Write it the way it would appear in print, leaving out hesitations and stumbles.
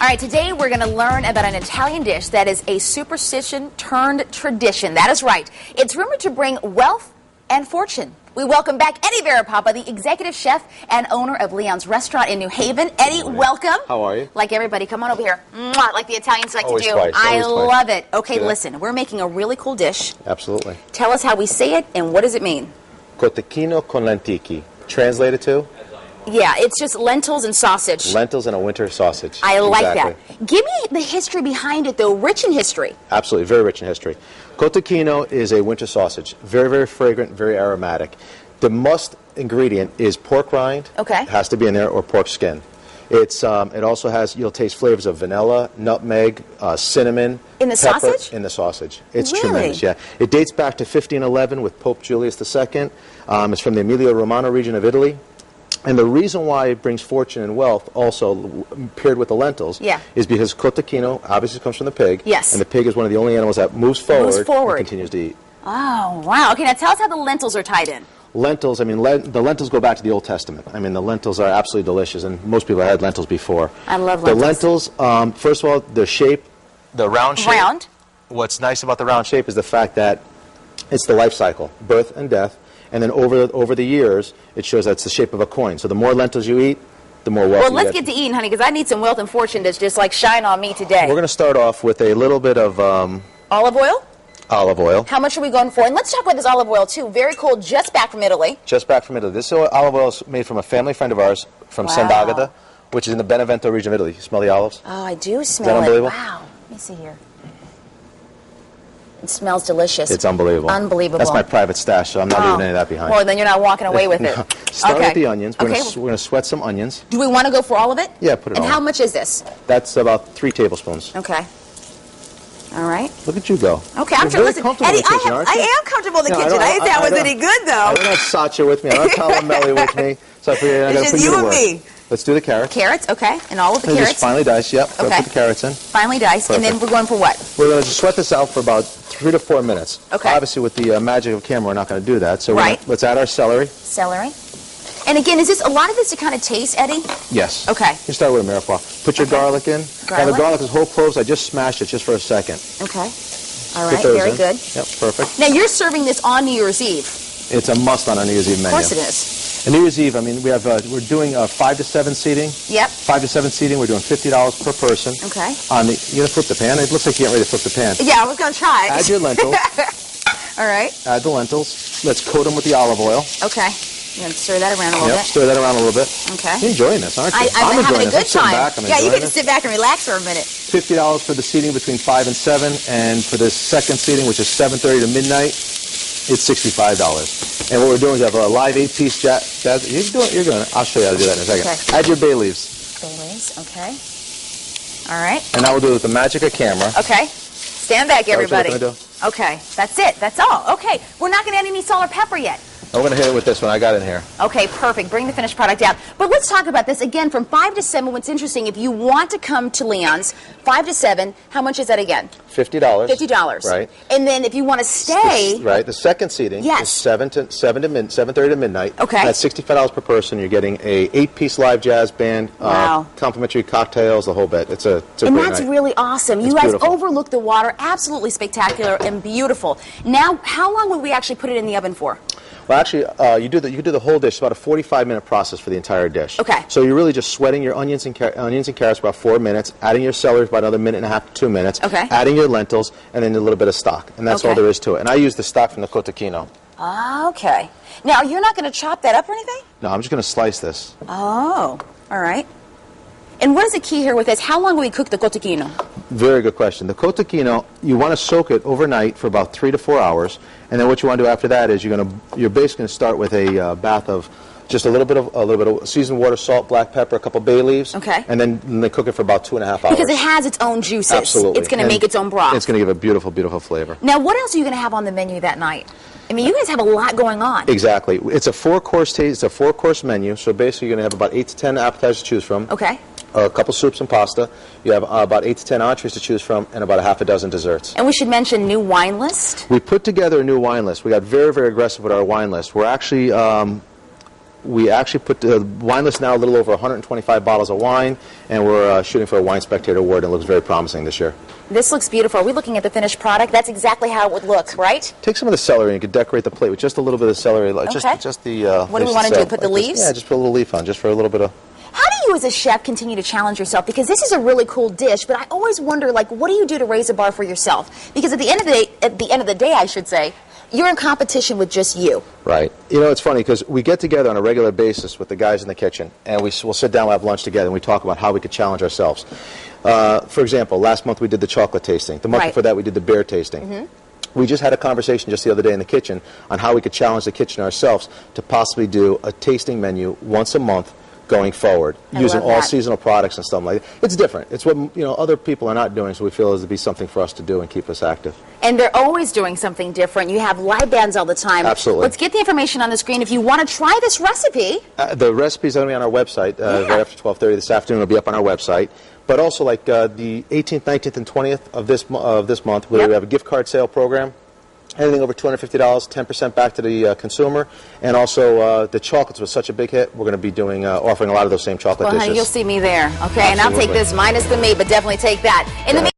All right, today we're going to learn about an Italian dish that is a superstition turned tradition. That is right. It's rumored to bring wealth and fortune. We welcome back Eddie Verapapa, the executive chef and owner of Leon's Restaurant in New Haven. Eddie, welcome. How are you? Like everybody, come on over here. Mwah, like the Italians like Always to do. twice, I always love twice. it. Okay, listen, we're making a really cool dish. Absolutely. Tell us how we say it and what does it mean? Cotechino con lenticchie. Translated to? Yeah, it's just lentils and sausage. Lentils and a winter sausage. I like Exactly. that. Give me the history behind it, though. Rich in history. Absolutely, very rich in history. Cotechino is a winter sausage. Very, very fragrant, very aromatic. The must ingredient is pork rind. Okay. It has to be in there, or pork skin. It also has, you'll taste flavors of vanilla, nutmeg, cinnamon. In the pepper, sausage? In the sausage. It's Really? tremendous, yeah. It dates back to 1511 with Pope Julius II. It's from the Emilia-Romagna region of Italy. And the reason why it brings fortune and wealth, also paired with the lentils, is because cotechino obviously comes from the pig. Yes. And the pig is one of the only animals that moves forward and continues to eat. Oh, wow. Okay, now tell us how the lentils are tied in. Lentils, I mean, the lentils go back to the Old Testament. I mean, the lentils are absolutely delicious, and most people have had lentils before. I love lentils. The lentils, first of all, the shape, the round shape. Round. What's nice about the round shape is the fact that it's the life cycle, birth and death, and then over the years, it shows that it's the shape of a coin. So the more lentils you eat, the more wealth you get. Well, let's get to eating, honey, because I need some wealth and fortune to just like shine on me today. We're going to start off with a little bit of olive oil. Olive oil. How much are we going for? And let's talk about this olive oil, too. Very cool, just back from Italy. Just back from Italy. This olive oil is made from a family friend of ours from Sant'Agata, which is in the Benevento region of Italy. You smell the olives? Oh, I do smell it. Is that unbelievable? Wow. Let me see here. It smells delicious. It's unbelievable. Unbelievable. That's my private stash, so I'm not leaving any of that behind. Well, then you're not walking away with it. Start with the onions. We're going to sweat some onions. Do we want to go for all of it? Yeah, put it on. And how much is this? That's about 3 tablespoons. Okay. All right. Look at you go. Okay, I'm very listen, comfortable Eddie, in the kitchen, aren't you? I am comfortable in the kitchen. I I didn't say I was any good, though. I don't have Satya with me. I don't have Talamelli with me. So I figured I got to put you to work. It's just you and me. Let's do the carrots. Carrots, okay. And all of the carrots. Just finely diced, yep. Okay. Put the carrots in. Finely diced. Perfect. And then we're going for what? We're going to sweat this out for about 3 to 4 minutes. Okay. Obviously, with the magic of camera, we're not going to do that. So let's add our celery. Celery. And again, is this a lot of this to kind of taste, Eddie? Yes. Okay. You start with a mirepoix. Put your garlic in. Now the garlic is whole cloves. I just smashed it just for a second. Okay. All right. Very good. Yep. Perfect. Now you're serving this on New Year's Eve. It's a must on our New Year's Eve menu. Of course it is. And New Year's Eve, I mean, we're doing 5 to 7 seating. Yep. 5 to 7 seating. We're doing $50 per person. Okay. You're gonna flip the pan. It looks like you're getting ready to flip the pan. Yeah, I was gonna try. Add your lentils. All right. Add the lentils. Let's coat them with the olive oil. Okay. You're gonna stir that around a little bit. Stir that around a little bit. Okay. You're enjoying this, aren't you? I'm having a good time. Yeah, you get to sit back and relax for a minute. $50 for the seating between 5 and 7, and for the second seating, which is 7:30 to midnight, it's $65. And what we're doing is we have a live 8-piece jazz. You're going. I'll show you how to do that in a second. Okay. Add your bay leaves. Bay leaves. Okay. All right. And now we'll do it with the magic of camera. Okay. Stand back, everybody. Okay. That's it. That's all. Okay. We're not going to add any salt or pepper yet. I'm going to hit it with this one. I got it in here. Okay, perfect. Bring the finished product out. But let's talk about this again from 5 to 7. What's interesting, if you want to come to Leon's, 5 to 7, how much is that again? $50. $50. Right. And then if you want to stay... Right. The second seating is 7:30 to midnight. Okay. That's $65 per person. You're getting a 8-piece live jazz band, complimentary cocktails, the whole bit. It's a great And that's night. really awesome. You guys overlook the water. Absolutely spectacular and beautiful. Now, how long would we actually put it in the oven for? Well, actually, you do the whole dish. It's about a 45-minute process for the entire dish. Okay. So you're really just sweating your onions and carrots for about 4 minutes, adding your celery for about another 1.5 to 2 minutes, adding your lentils, and then a little bit of stock. And that's all there is to it. And I use the stock from the cotechino. Okay. Now, you're not going to chop that up or anything? No, I'm just going to slice this. Oh, all right. And what is the key here with this? How long will we cook the cotechino? Very good question. The cotechino, you want to soak it overnight for about 3 to 4 hours, and then what you want to do after that is you're basically going to start with a bath of just a little bit of seasoned water, salt, black pepper, a couple bay leaves, and then they cook it for about 2.5 hours. Because it has its own juices. Absolutely. It's going to make its own broth. It's going to give a beautiful, beautiful flavor. Now, what else are you going to have on the menu that night? I mean, you guys have a lot going on. Exactly. It's a 4-course taste. It's a 4-course menu, so basically you're going to have about 8 to 10 appetizers to choose from. Okay. A couple soups and pasta. You have about 8 to 10 entrees to choose from, and about half a dozen desserts. And we should mention new wine list. We put together a new wine list. We got very, very aggressive with our wine list. We're actually We actually put the wine list now a little over 125 bottles of wine, and we're shooting for a Wine Spectator Award, and it looks very promising this year. This looks beautiful. Are we looking at the finished product? That's exactly how it would look, right? Take some of the celery and you could decorate the plate with just a little bit of celery. Okay. Just the. What do we want to do? Put the leaves? Yeah, just put a little leaf on, just for a little bit of. How do you, as a chef, continue to challenge yourself? Because this is a really cool dish, but I always wonder, like, what do you do to raise the bar for yourself? Because at the end of the day, I should say, you're in competition with just you. Right. You know, it's funny because we get together on a regular basis with the guys in the kitchen, and we'll sit down, we'll have lunch together, and we talk about how we could challenge ourselves. For example, last month we did the chocolate tasting. The month before that we did the beer tasting. We just had a conversation just the other day in the kitchen on how we could challenge the kitchen ourselves to possibly do a tasting menu once a month going forward, using all seasonal products and stuff like that. It's different. It's what other people are not doing, so we feel it would be something for us to do and keep us active. And they're always doing something different. You have live bands all the time. Absolutely. Let's get the information on the screen. If you want to try this recipe. The recipe's going to be on our website right after 12:30 this afternoon. It'll be up on our website. But also, like the 18th, 19th, and 20th of this month, we have a gift card sale program. Anything over $250, 10% back to the consumer, and also the chocolates was such a big hit. We're going to be doing offering a lot of those same chocolate dishes. Honey, you'll see me there, okay? Absolutely. And I'll take this minus the meat, but definitely take that. In the